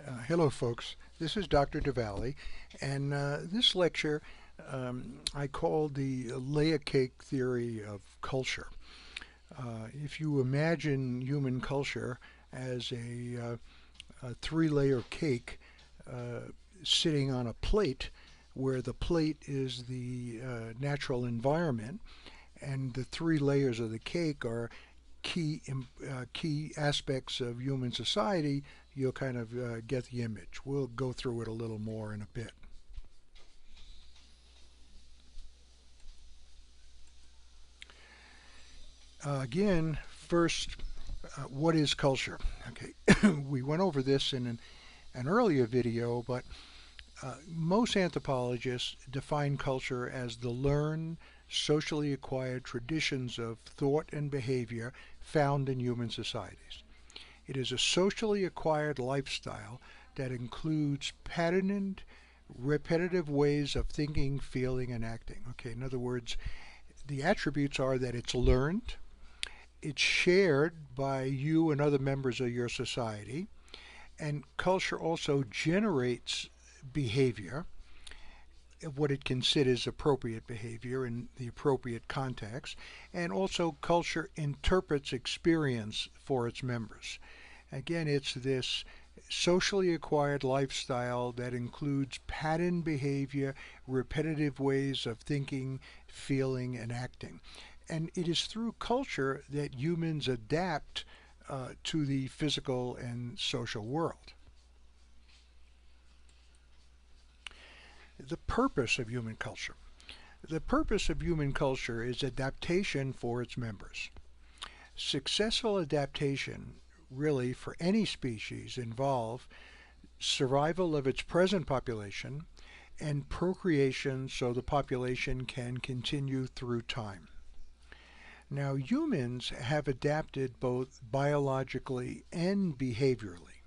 Hello, folks. This is Dr. DeValley, and this lecture I call the layer cake theory of culture. If you imagine human culture as a three-layer cake sitting on a plate, where the plate is the natural environment, and the three layers of the cake are key aspects of human society, you'll kind of get the image. We'll go through it a little more in a bit. Again, first, what is culture? Okay, we went over this in an earlier video, but most anthropologists define culture as the learned, socially acquired traditions of thought and behavior found in human societies. It is a socially acquired lifestyle that includes patterned, repetitive ways of thinking, feeling, and acting. Okay, in other words, the attributes are that it's learned, it's shared by you and other members of your society, and culture also generates behavior, what it considers appropriate behavior in the appropriate context, and also culture interprets experience for its members. Again, it's this socially acquired lifestyle that includes patterned behavior, repetitive ways of thinking, feeling, and acting. And it is through culture that humans adapt to the physical and social world. The purpose of human culture. The purpose of human culture is adaptation for its members. Successful adaptation, really, for any species involve survival of its present population and procreation so the population can continue through time. Now, humans have adapted both biologically and behaviorally.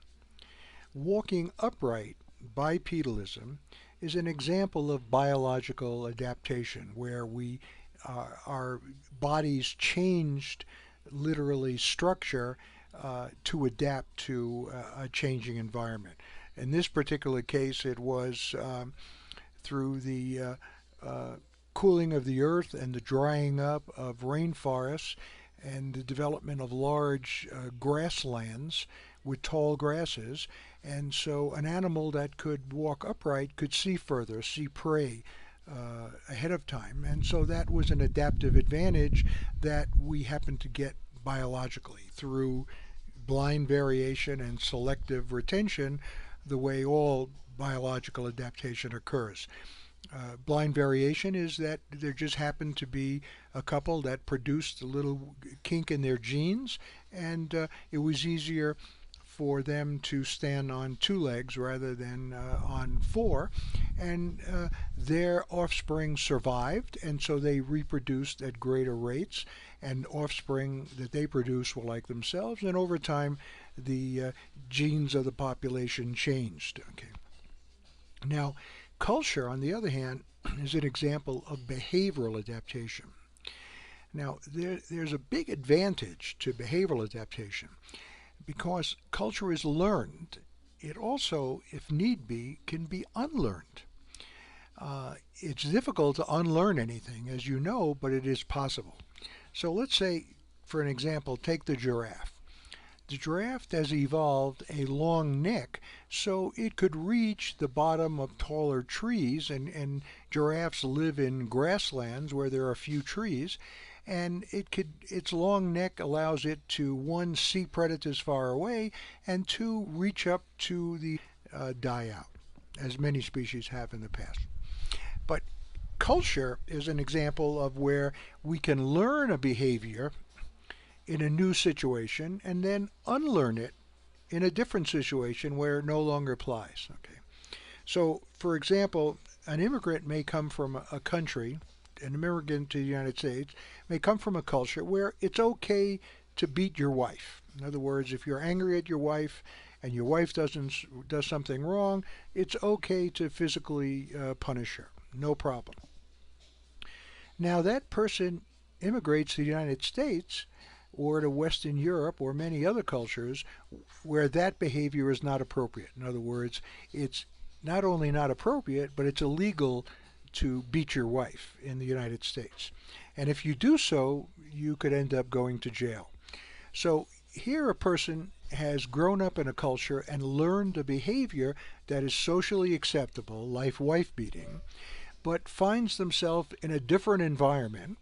Walking upright, bipedalism, is an example of biological adaptation where our bodies changed literally structure to adapt to a changing environment. In this particular case, it was through the cooling of the earth and the drying up of rainforests and the development of large grasslands with tall grasses. And so an animal that could walk upright could see further, see prey ahead of time. And so that was an adaptive advantage that we happen to get biologically through blind variation and selective retention, the way all biological adaptation occurs. Blind variation is that there just happened to be a couple that produced a little kink in their genes, and it was easier for them to stand on two legs rather than on four, and their offspring survived, and so they reproduced at greater rates, and offspring that they produce were like themselves, and over time the genes of the population changed. Okay. Now, culture, on the other hand, is an example of behavioral adaptation. Now, there's a big advantage to behavioral adaptation because culture is learned. It also, if need be, can be unlearned. It's difficult to unlearn anything, as you know, but it is possible. So let's say, for an example, take the giraffe. The giraffe has evolved a long neck so it could reach the bottom of taller trees, and giraffes live in grasslands where there are few trees, and its long neck allows it to, one, see predators far away, and two, reach up to the die out, as many species have in the past. But culture is an example of where we can learn a behavior in a new situation and then unlearn it in a different situation where it no longer applies. Okay. So, for example, an immigrant may come from a country, an immigrant to the United States may come from a culture where it's okay to beat your wife. In other words, if you're angry at your wife and your wife does something wrong, it's okay to physically punish her. No problem. Now that person immigrates to the United States or to Western Europe or many other cultures where that behavior is not appropriate. In other words, it's not only not appropriate, but it's illegal to beat your wife in the United States. And if you do so, you could end up going to jail. So here a person has grown up in a culture and learned a behavior that is socially acceptable, like wife beating, but finds themselves in a different environment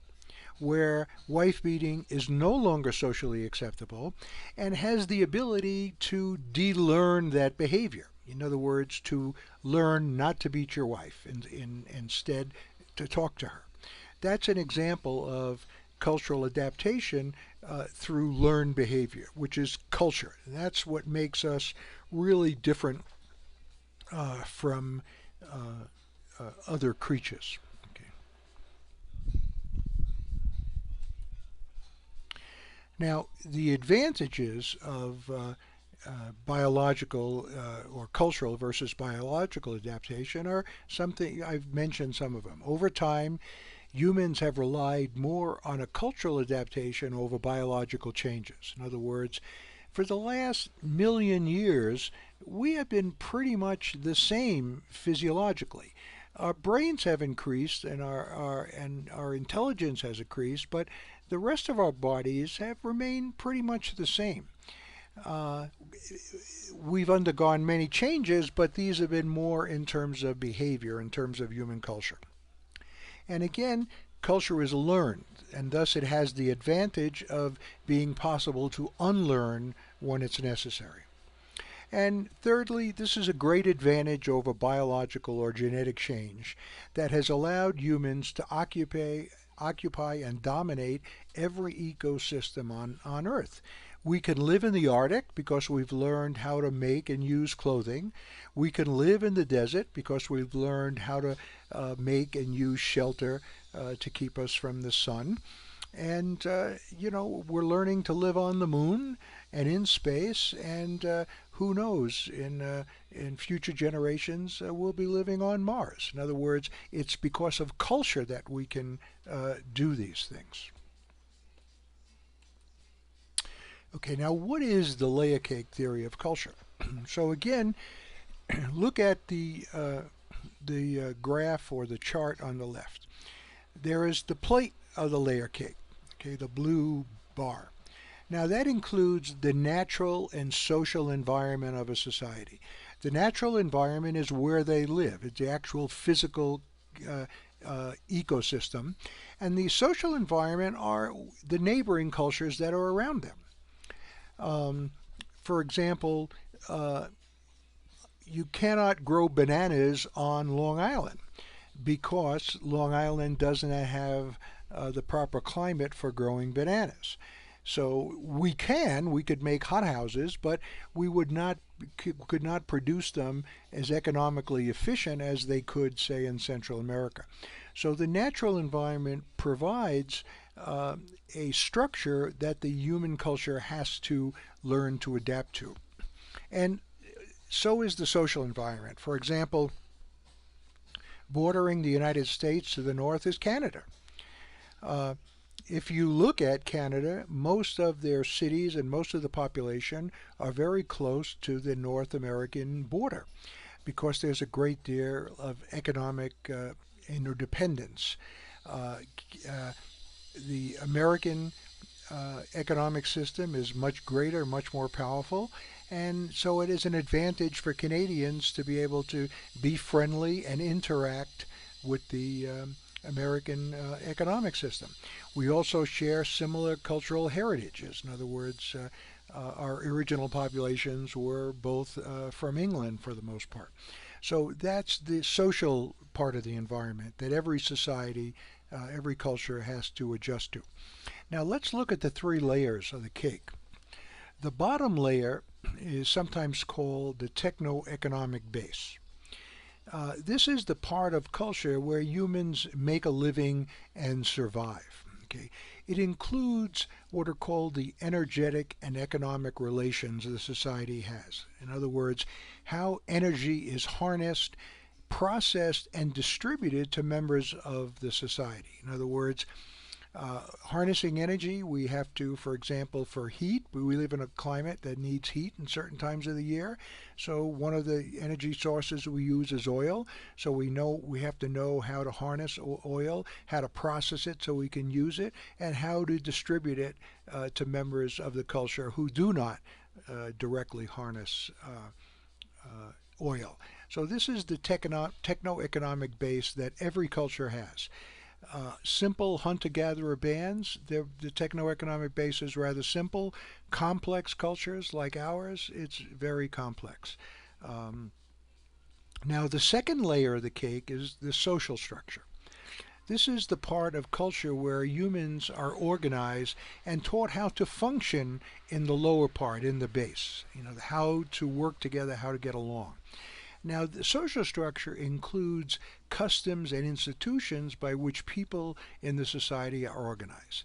where wife beating is no longer socially acceptable and has the ability to de-learn that behavior. In other words, to learn not to beat your wife and instead to talk to her. That's an example of cultural adaptation through learned behavior, which is culture. And that's what makes us really different from other creatures. Okay. Now, the advantages of biological or cultural versus biological adaptation are something I've mentioned some of them. Over time, humans have relied more on a cultural adaptation over biological changes. In other words, for the last million years, we have been pretty much the same physiologically. Our brains have increased and our intelligence has increased, but the rest of our bodies have remained pretty much the same. Uh, we've undergone many changes, but these have been more in terms of behavior, in terms of human culture. And again, culture is learned, and thus it has the advantage of being possible to unlearn when it's necessary. And thirdly, this is a great advantage over biological or genetic change that has allowed humans to occupy and dominate every ecosystem on Earth. We can live in the Arctic because we've learned how to make and use clothing. We can live in the desert because we've learned how to make and use shelter to keep us from the sun. And, we're learning to live on the moon and in space. And who knows, in future generations, we'll be living on Mars. In other words, it's because of culture that we can do these things. Okay, now what is the layer cake theory of culture? So again, look at the graph or the chart on the left. There is the plate of the layer cake, okay, the blue bar. Now that includes the natural and social environment of a society. The natural environment is where they live. It's the actual physical ecosystem. And the social environment are the neighboring cultures that are around them. For example, you cannot grow bananas on Long Island because Long Island doesn't have the proper climate for growing bananas. So we could make hothouses, but we could not produce them as economically efficient as they could, say, in Central America. So the natural environment provides a structure that the human culture has to learn to adapt to. And so is the social environment. For example, bordering the United States to the north is Canada. Uh, if you look at Canada, most of their cities and most of the population are very close to the North American border because there's a great deal of economic interdependence. Uh, uh, the American economic system is much greater, much more powerful, and so it is an advantage for Canadians to be able to be friendly and interact with the American economic system. We also share similar cultural heritages. In other words, our original populations were both from England for the most part. So that's the social part of the environment that every society, every culture has to adjust to. Now let's look at the three layers of the cake. The bottom layer is sometimes called the techno-economic base. This is the part of culture where humans make a living and survive. Okay. It includes what are called the energetic and economic relations the society has. In other words, how energy is harnessed, processed, and distributed to members of the society. In other words, Harnessing energy, we have to, for example, for heat, we live in a climate that needs heat in certain times of the year. So one of the energy sources we use is oil. So we have to know how to harness oil, how to process it so we can use it, and how to distribute it to members of the culture who do not directly harness oil. So this is the techno-economic base that every culture has. Simple hunter-gatherer bands, the techno-economic base is rather simple. Complex cultures like ours, it's very complex. Um, Now the second layer of the cake is the social structure. This is the part of culture where humans are organized and taught how to function in the lower part, in the base. How to work together, how to get along. Now, the social structure includes customs and institutions by which people in the society are organized.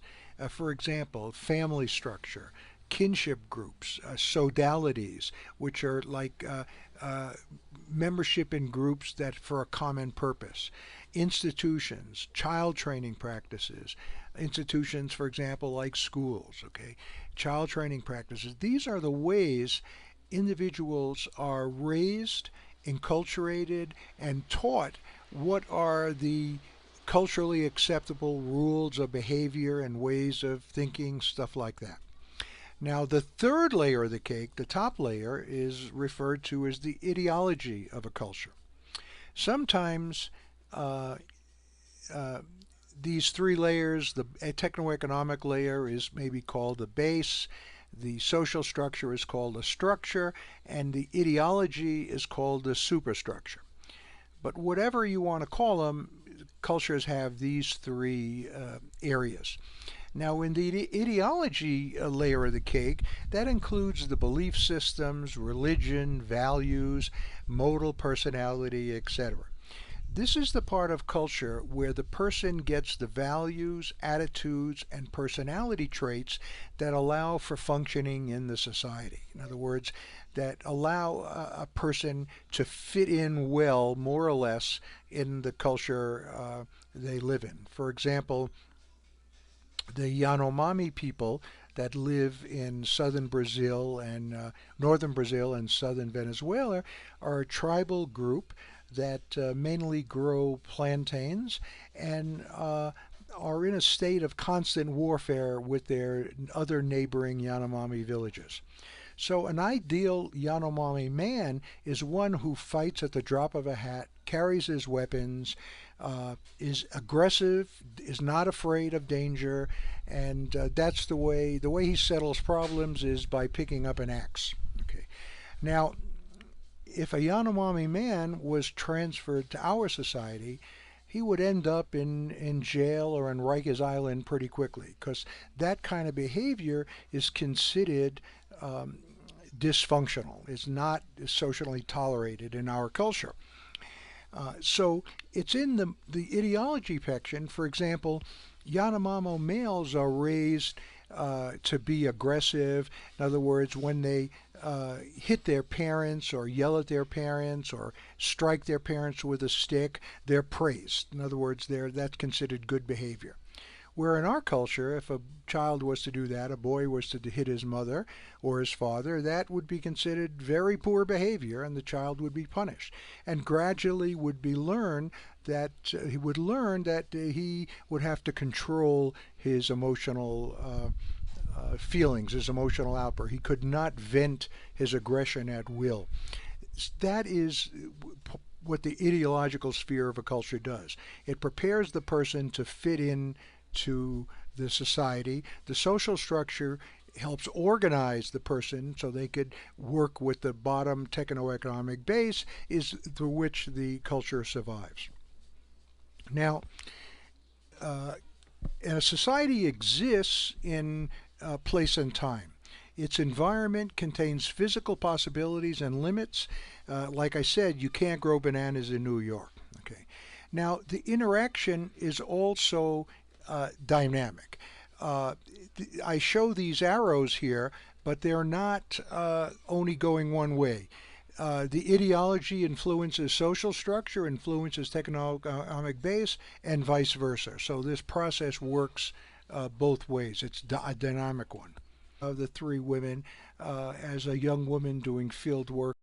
For example, family structure, kinship groups, sodalities, which are like membership in groups that for a common purpose, institutions, child training practices, institutions, for example, like schools, okay, child training practices. These are the ways individuals are raised, enculturated, and taught what are the culturally acceptable rules of behavior and ways of thinking, stuff like that. Now, the third layer of the cake, the top layer, is referred to as the ideology of a culture. Sometimes uh, uh, these three layers, the techno-economic layer is maybe called the base, the social structure is called a structure, and the ideology is called the superstructure. But whatever you want to call them, cultures have these three areas. Now, in the ideology layer of the cake, that includes the belief systems, religion, values, modal personality, etc. This is the part of culture where the person gets the values, attitudes, and personality traits that allow for functioning in the society. In other words, that allow a person to fit in well, more or less, in the culture they live in. For example, the Yanomami people that live in southern Brazil and northern Brazil and southern Venezuela are a tribal group that mainly grow plantains and are in a state of constant warfare with their other neighboring Yanomami villages. So an ideal Yanomami man is one who fights at the drop of a hat, carries his weapons, is aggressive, is not afraid of danger, and that's the way he settles problems is by picking up an axe. Okay. Now, if a Yanomami man was transferred to our society, he would end up in jail or on Rikers Island pretty quickly because that kind of behavior is considered dysfunctional. It's not socially tolerated in our culture. So it's in the ideology section. For example, Yanomamo males are raised to be aggressive. In other words, when they hit their parents or yell at their parents or strike their parents with a stick, they're praised. In other words, that's considered good behavior. Where in our culture, if a child was to do that, a boy was to hit his mother or his father, that would be considered very poor behavior and the child would be punished. And gradually would be learned that he would learn that he would have to control his emotional feelings, his emotional outburst. He could not vent his aggression at will. That is what the ideological sphere of a culture does. It prepares the person to fit in to the society. The social structure helps organize the person so they could work with the bottom techno-economic base is through which the culture survives. Now, a society exists in place and time. Its environment contains physical possibilities and limits. Like I said, you can't grow bananas in New York. Okay. Now, the interaction is also dynamic. I show these arrows here, but they're not only going one way. The ideology influences social structure, influences techno-economic base, and vice versa. So this process works both ways. It's a dynamic one. The three women, as a young woman doing field work